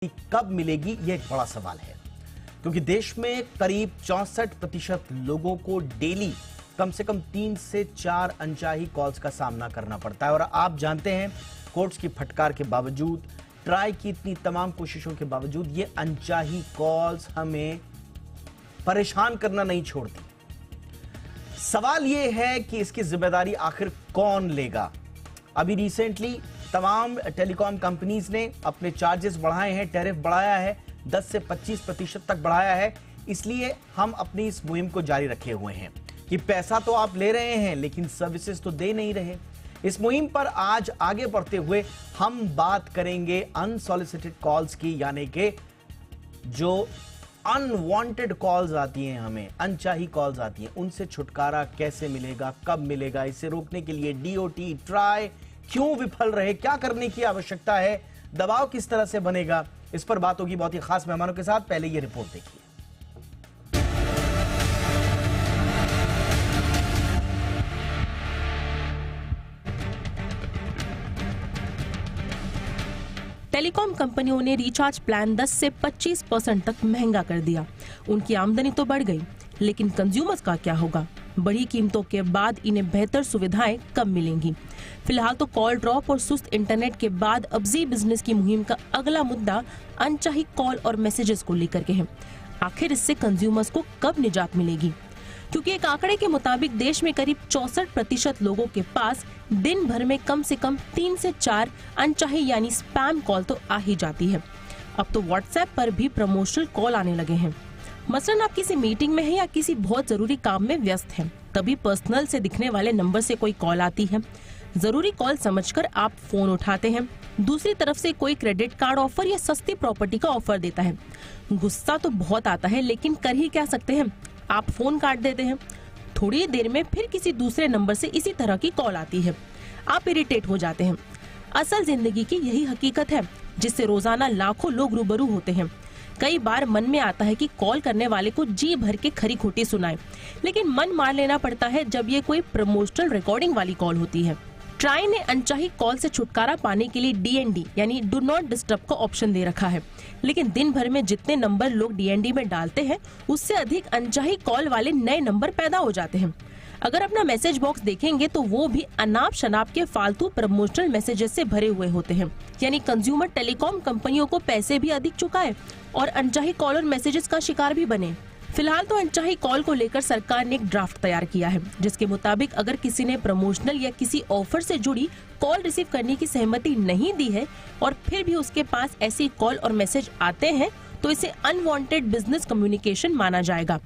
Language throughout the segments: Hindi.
कब मिलेगी, यह एक बड़ा सवाल है, क्योंकि देश में करीब 64% लोगों को डेली कम से कम 3 से 4 अनचाही कॉल्स का सामना करना पड़ता है। और आप जानते हैं, कोर्ट्स की फटकार के बावजूद, ट्राई की इतनी तमाम कोशिशों के बावजूद, ये अनचाही कॉल्स हमें परेशान करना नहीं छोड़ती। सवाल यह है कि इसकी जिम्मेदारी आखिर कौन लेगा। अभी रिसेंटली तमाम टेलीकॉम कंपनीज ने अपने चार्जेस बढ़ाए हैं, टैरिफ बढ़ाया है, 10 से 25% तक बढ़ाया है। इसलिए हम अपनी इस मुहिम को जारी रखे हुए हैं कि पैसा तो आप ले रहे हैं लेकिन सर्विसेज तो दे नहीं रहे। इस मुहिम पर आज आगे बढ़ते हुए हम बात करेंगे अनसॉलिसिटेड कॉल्स की, यानी कि जो अनवांटेड कॉल्स आती हैं, हमें अनचाही कॉल्स आती हैं, उनसे छुटकारा कैसे मिलेगा, कब मिलेगा। इसे रोकने के लिए डीओटी, ट्राई क्यों विफल रहे, क्या करने की आवश्यकता है, दबाव किस तरह से बनेगा, इस पर बात होगी बहुत ही खास मेहमानों के साथ। पहले ये रिपोर्ट देखिए। टेलीकॉम कंपनियों ने रिचार्ज प्लान 10 से 25% तक महंगा कर दिया। उनकी आमदनी तो बढ़ गई, लेकिन कंज्यूमर्स का क्या होगा? बढ़ी कीमतों के बाद इन्हें बेहतर सुविधाएं कब मिलेंगी? फिलहाल तो कॉल ड्रॉप और सुस्त इंटरनेट के बाद अब जी बिजनेस की मुहिम का अगला मुद्दा अनचाही कॉल और मैसेजेस को लेकर के है। आखिर इससे कंज्यूमर्स को कब निजात मिलेगी? क्योंकि एक आंकड़े के मुताबिक देश में करीब 64% लोगों के पास दिन भर में कम से कम 3 से 4 अनचाही यानी स्पैम कॉल तो आ ही जाती है। अब तो व्हाट्सएप पर भी प्रमोशनल कॉल आने लगे हैं। मसलन आप किसी मीटिंग में हैं या किसी बहुत जरूरी काम में व्यस्त हैं, तभी पर्सनल से दिखने वाले नंबर से कोई कॉल आती है। जरूरी कॉल समझकर आप फोन उठाते हैं। दूसरी तरफ से कोई क्रेडिट कार्ड ऑफर या सस्ती प्रॉपर्टी का ऑफर देता है। गुस्सा तो बहुत आता है, लेकिन कर ही क्या सकते हैं, आप फोन काट देते हैं। थोड़ी देर में फिर किसी दूसरे नंबर से इसी तरह की कॉल आती है। आप इरिटेट हो जाते हैं। असल जिंदगी की यही हकीकत है, जिससे रोजाना लाखों लोग रूबरू होते हैं। कई बार मन में आता है कि कॉल करने वाले को जी भर के खरी खोटी सुनाए, लेकिन मन मार लेना पड़ता है जब ये कोई प्रमोशनल रिकॉर्डिंग वाली कॉल होती है। ट्राई ने अनचाही कॉल से छुटकारा पाने के लिए डीएनडी यानी डू नॉट डिस्टर्ब का ऑप्शन दे रखा है, लेकिन दिन भर में जितने नंबर लोग डीएनडी में डालते हैं, उससे अधिक अनचाही कॉल वाले नए नंबर पैदा हो जाते हैं। अगर अपना मैसेज बॉक्स देखेंगे तो वो भी अनाप शनाप के फालतू प्रमोशनल मैसेजेस से भरे हुए होते हैं। यानी कंज्यूमर टेलीकॉम कंपनियों को पैसे भी अधिक चुकाए और अनचाही कॉल और मैसेजेस का शिकार भी बने। फिलहाल तो अनचाही कॉल को लेकर सरकार ने एक ड्राफ्ट तैयार किया है, जिसके मुताबिक अगर किसी ने प्रमोशनल या किसी ऑफर से जुड़ी कॉल रिसीव करने की सहमति नहीं दी है और फिर भी उसके पास ऐसी कॉल और मैसेज आते हैं, तो इसे अनवांटेड बिजनेस कम्युनिकेशन माना जाएगा।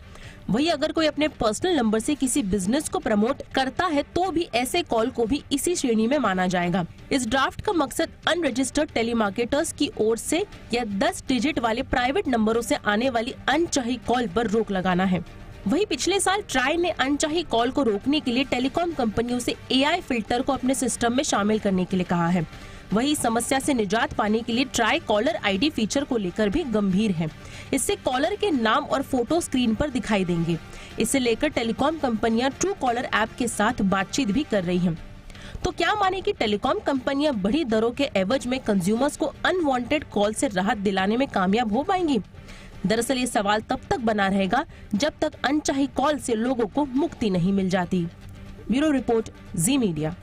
वही अगर कोई अपने पर्सनल नंबर से किसी बिजनेस को प्रमोट करता है, तो भी ऐसे कॉल को भी इसी श्रेणी में माना जाएगा। इस ड्राफ्ट का मकसद अनरजिस्टर्ड टेलीमार्केटर्स की ओर से या 10 डिजिट वाले प्राइवेट नंबरों से आने वाली अनचाही कॉल पर रोक लगाना है। वही पिछले साल ट्राई ने अनचाही कॉल को रोकने के लिए टेलीकॉम कंपनियों से एआई फिल्टर को अपने सिस्टम में शामिल करने के लिए कहा है। वही समस्या से निजात पाने के लिए ट्राई कॉलर आईडी फीचर को लेकर भी गंभीर है। इससे कॉलर के नाम और फोटो स्क्रीन पर दिखाई देंगे। इसे लेकर टेलीकॉम कंपनियां ट्रू कॉलर ऐप के साथ बातचीत भी कर रही हैं। तो क्या माने कि टेलीकॉम कंपनियां बढ़ी दरों के एवज में कंज्यूमर्स को अनवांटेड कॉल से राहत दिलाने में कामयाब हो पाएंगी? दरअसल ये सवाल तब तक बना रहेगा जब तक अनचाही कॉल से लोगों को मुक्ति नहीं मिल जाती। ब्यूरो रिपोर्ट, जी मीडिया।